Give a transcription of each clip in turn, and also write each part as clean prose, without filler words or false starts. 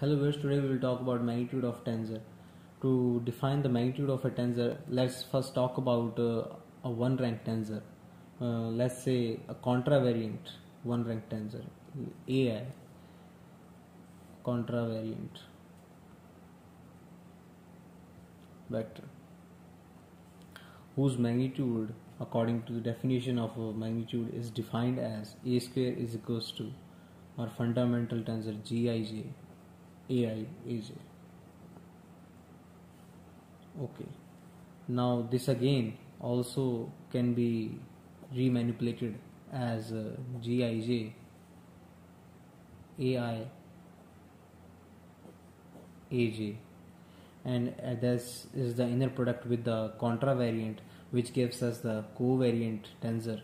Hello viewers, today we will talk about magnitude of tensor. To define the magnitude of a tensor, let's first talk about a one rank tensor. Let's say a contravariant one rank tensor, AI, contravariant vector, whose magnitude according to the definition of magnitude is defined as a square is equals to our fundamental tensor Gij AI Aj. Okay, now this again also can be remanipulated as Gij AI Aj, and this is the inner product with the contravariant, which gives us the covariant tensor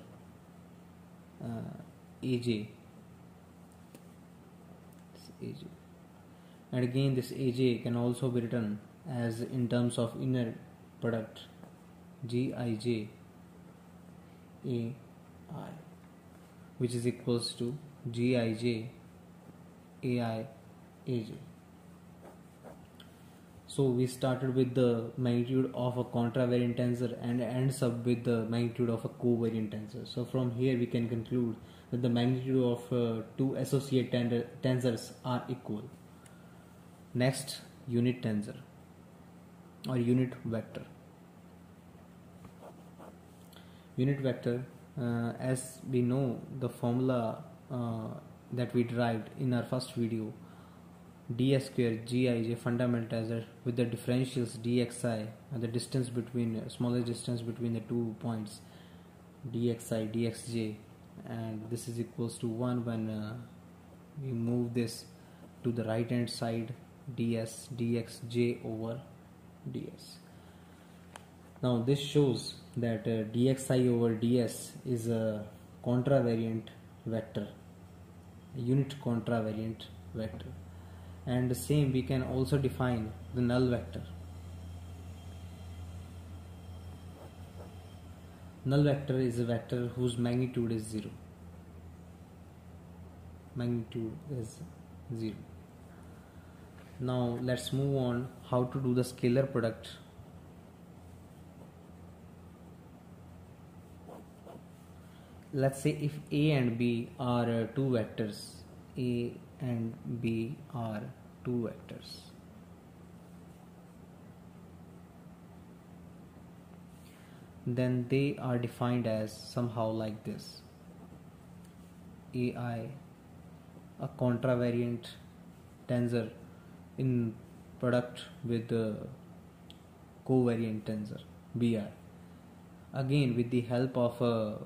Aj. And again this Aj can also be written as in terms of inner product Gij Ai, which is equals to Gij Ai Aj. So we started with the magnitude of a contravariant tensor and ends up with the magnitude of a covariant tensor. So from here we can conclude that the magnitude of two associate tensors are equal. Next, unit tensor or unit vector. Unit vector, as we know the formula that we derived in our first video, ds square Gij fundamental tensor with the differentials dxi and the distance between smallest distance between the 2 points dxi dxj, and this is equals to 1 when we move this to the right hand side, ds dxj over ds. Now this shows that dxi over ds is a contravariant vector, a unit contravariant vector. And the same we can also define the null vector. Null vector is a vector whose magnitude is 0. Magnitude is 0. Now let's move on how to do the scalar product. Let's say if A and B are two vectors, A and B are two vectors. Then they are defined as somehow like this: AI, a contravariant tensor in product with the covariant tensor BR. Again, with the help of a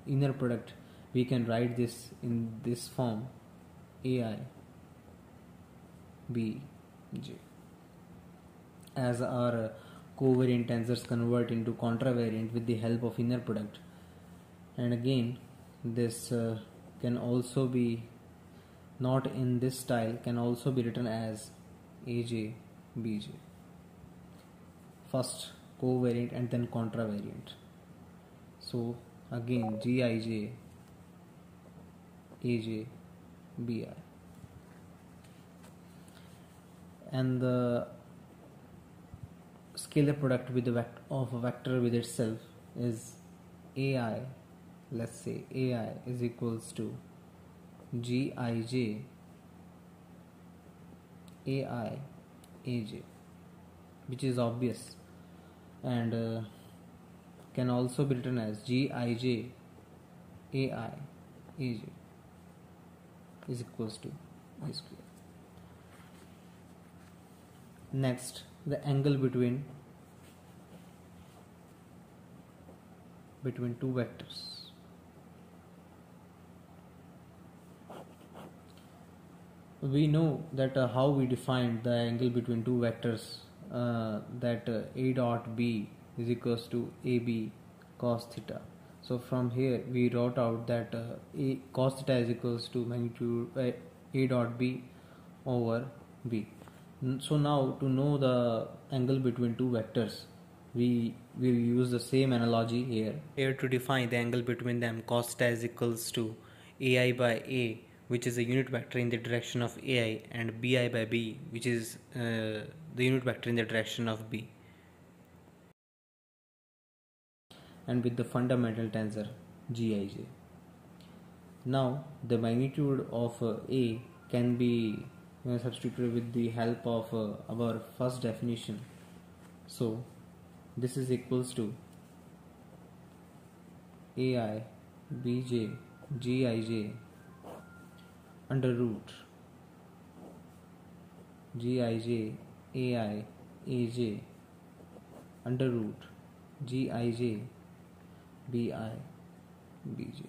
inner product, we can write this in this form: AI Bj. As our covariant tensors convert into contravariant with the help of inner product, and again this can also be not in this style, can also be written as Aj Bj. First covariant and then contravariant. So again Gij Aj Bi, and the scalar product with the of a vector with itself is AI. Let's say AI is equals to Gij AI Aj, which is obvious, and can also be written as Gij AI Aj is equals to I square. Next, the angle between two vectors. We know that how we defined the angle between two vectors, that A dot B is equals to AB cos theta. So from here we wrote out that A cos theta is equals to magnitude A dot B over B. So now to know the angle between two vectors, we will use the same analogy here to define the angle between them. Cos theta is equals to AI by A which is a unit vector in the direction of AI, and bi by b, which is the unit vector in the direction of b, and with the fundamental tensor Gij. Now the magnitude of A can be substituted with the help of our first definition. So this is equals to AI Bj Gij under root Gij AI Aj under root Gij Bi Bj.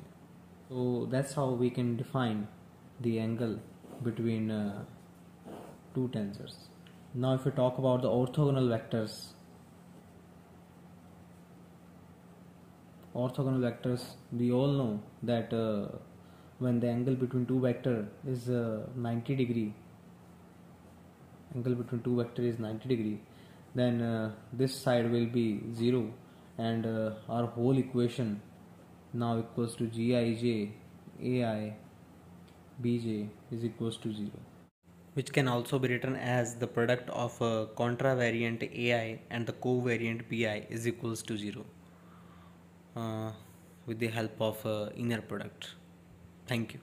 So that's how we can define the angle between two tensors. Now if we talk about the orthogonal vectors, we all know that when the angle between two vector is 90 degree, then this side will be 0, and our whole equation now equals to Gij Ai Bj is equals to 0, which can also be written as the product of a contravariant Ai and the covariant Bi is equals to 0 with the help of inner product. Thank you.